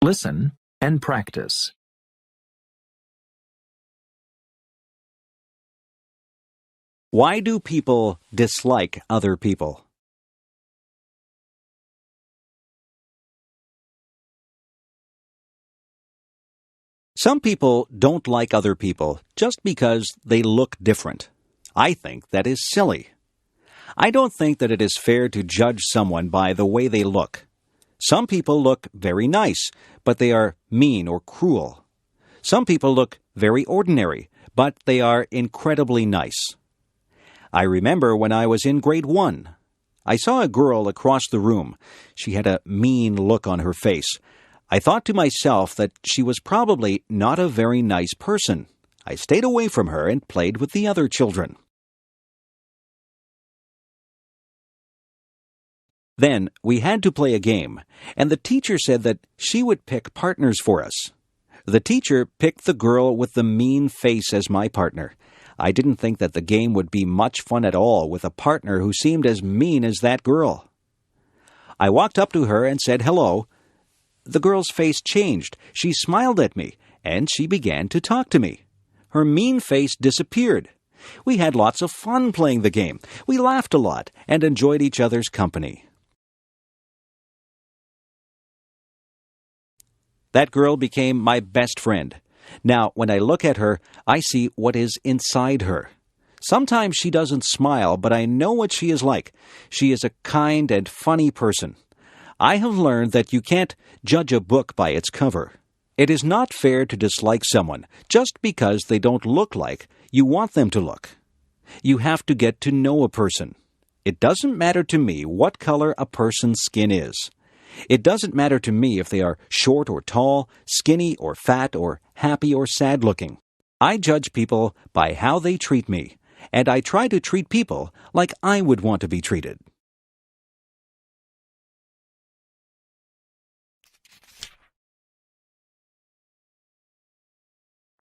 Listen and practice. Why do people dislike other people? Some people don't like other people just because they look different. I think that is silly. I don't think that it is fair to judge someone by the way they look. Some people look very nice, but they are mean or cruel. Some people look very ordinary, but they are incredibly nice. I remember when I was in grade 1. I saw a girl across the room. She had a mean look on her face. I thought to myself that she was probably not a very nice person. I stayed away from her and played with the other children. Then we had to play a game, and the teacher said that she would pick partners for us. The teacher picked the girl with the mean face as my partner. I didn't think that the game would be much fun at all with a partner who seemed as mean as that girl. I walked up to her and said hello. The girl's face changed. She smiled at me, and she began to talk to me. Her mean face disappeared. We had lots of fun playing the game. We laughed a lot and enjoyed each other's company. That girl became my best friend. Now, when I look at her, I see what is inside her. Sometimes she doesn't smile, but I know what she is like. She is a kind and funny person. I have learned that you can't judge a book by its cover. It is not fair to dislike someone just because they don't look like you want them to look. You have to get to know a person. It doesn't matter to me what color a person's skin is. It doesn't matter to me if they are short or tall, skinny or fat, or happy or sad looking. I judge people by how they treat me, and I try to treat people like I would want to be treated.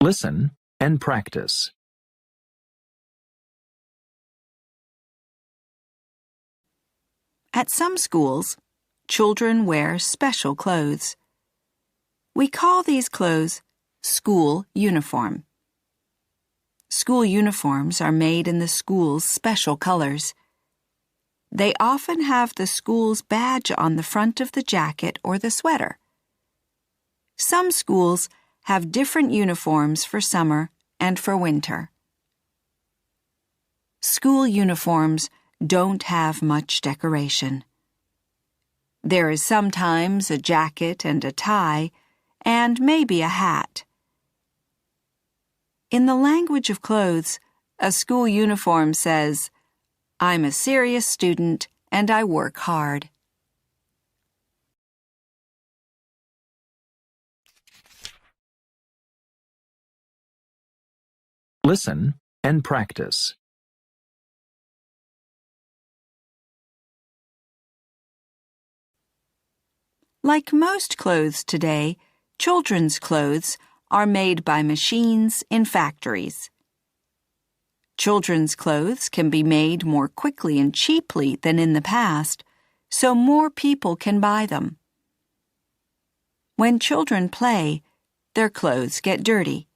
Listen and practice. At some schools, children wear special clothes. We call these clothes school uniform. School uniforms are made in the school's special colors. They often have the school's badge on the front of the jacket or the sweater. Some schools have different uniforms for summer and for winter. School uniforms don't have much decoration. There is sometimes a jacket and a tie, and maybe a hat. In the language of clothes, a school uniform says, "I'm a serious student and I work hard." Listen and practice. Like most clothes today, children's clothes are made by machines in factories. Children's clothes can be made more quickly and cheaply than in the past, so more people can buy them. When children play, their clothes get dirty.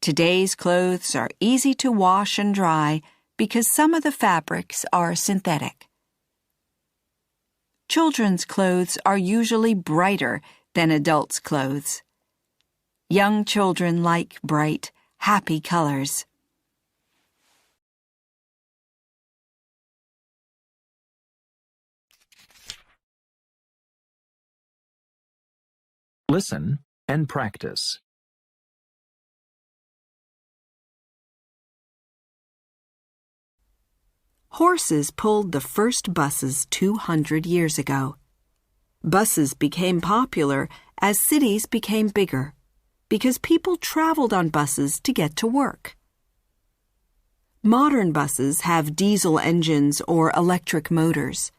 Today's clothes are easy to wash and dry because some of the fabrics are synthetic. Children's clothes are usually brighter than adults' clothes. Young children like bright, happy colors. Listen and practice. Horses pulled the first buses 200 years ago. Buses became popular as cities became bigger because people traveled on buses to get to work. Modern buses have diesel engines or electric motors.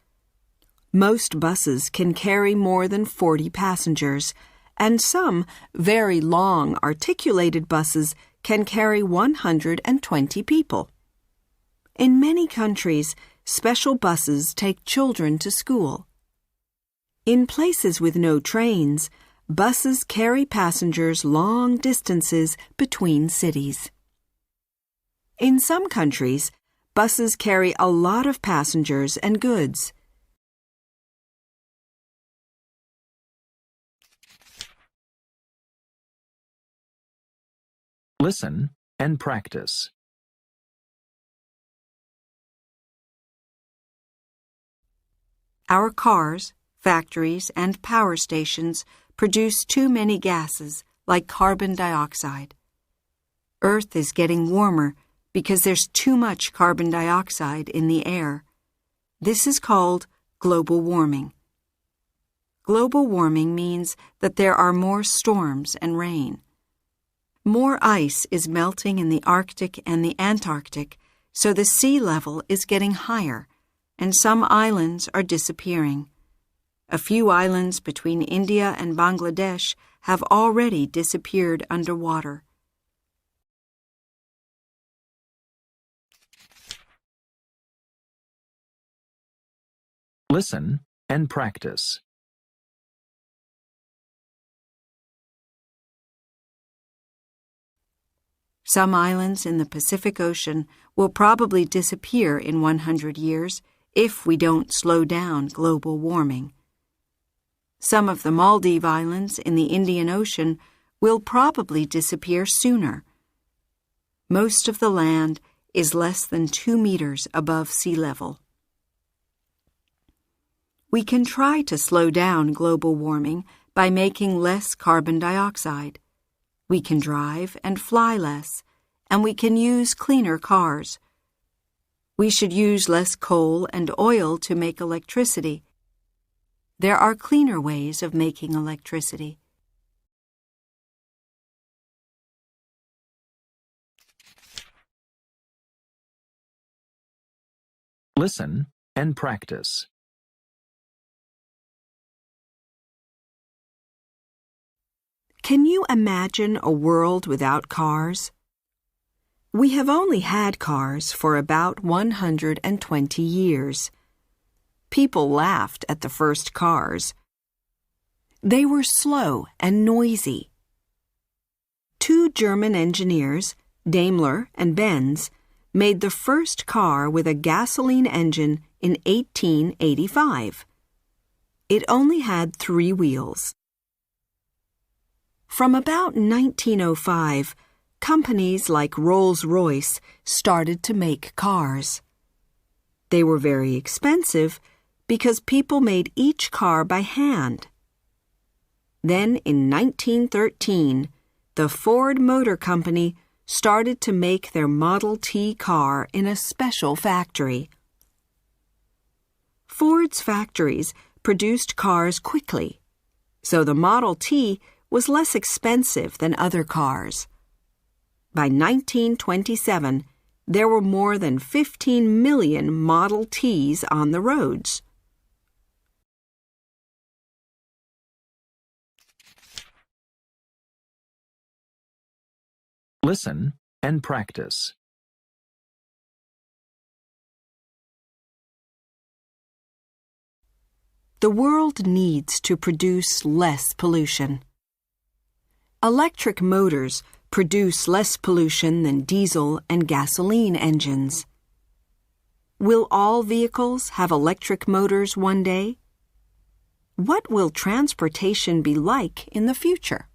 Most buses can carry more than 40 passengers, and some very long articulated buses can carry 120 people. In many countries, special buses take children to school. In places with no trains, buses carry passengers long distances between cities. In some countries, buses carry a lot of passengers and goods. Listen and practice. Our cars, factories, and power stations produce too many gases like carbon dioxide. Earth is getting warmer because there's too much carbon dioxide in the air. This is called global warming. Global warming means that there are more storms and rain. More ice is melting in the Arctic and the Antarctic, so the sea level is getting higher, and some islands are disappearing. A few islands between India and Bangladesh have already disappeared underwater. Listen and practice. Some islands in the Pacific Ocean will probably disappear in 100 years if we don't slow down global warming. Some of the Maldive Islands in the Indian Ocean will probably disappear sooner. Most of the land is less than 2 meters above sea level. We can try to slow down global warming by making less carbon dioxide. We can drive and fly less, and we can use cleaner cars. We should use less coal and oil to make electricity. There are cleaner ways of making electricity. Listen and practice. Can you imagine a world without cars? We have only had cars for about 120 years. People laughed at the first cars. They were slow and noisy. 2 German engineers, Daimler and Benz, made the first car with a gasoline engine in 1885. It only had 3 wheels. From about 1905, companies like Rolls-Royce started to make cars. They were very expensive because people made each car by hand. Then in 1913, the Ford Motor Company started to make their Model T car in a special factory. Ford's factories produced cars quickly, so the Model T was less expensive than other cars. By 1927, there were more than 15 million Model Ts on the roads. Listen and practice. The world needs to produce less pollution. Electric motors produce less pollution than diesel and gasoline engines. Will all vehicles have electric motors one day? What will transportation be like in the future?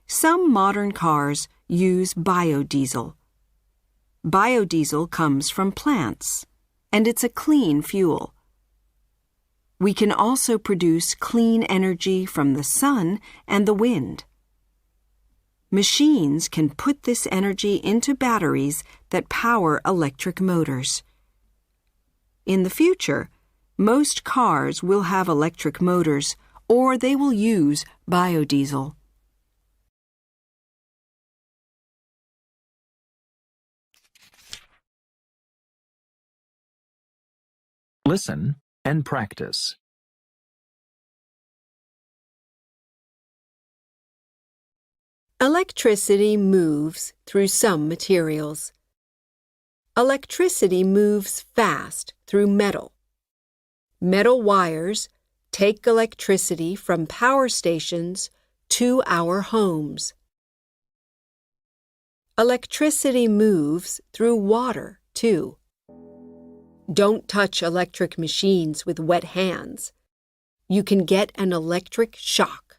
Some modern cars use biodiesel. Biodiesel comes from plants, and it's a clean fuel. We can also produce clean energy from the sun and the wind. Machines can put this energy into batteries that power electric motors. In the future, most cars will have electric motors, or they will use biodiesel. Listen and practice. Electricity moves through some materials. Electricity moves fast through metal. Metal wires take electricity from power stations to our homes. Electricity moves through water, too. Don't touch electric machines with wet hands. You can get an electric shock.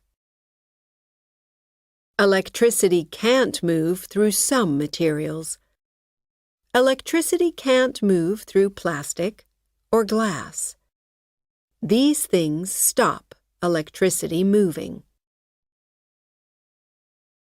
Electricity can't move through some materials. Electricity can't move through plastic or glass. These things stop electricity moving.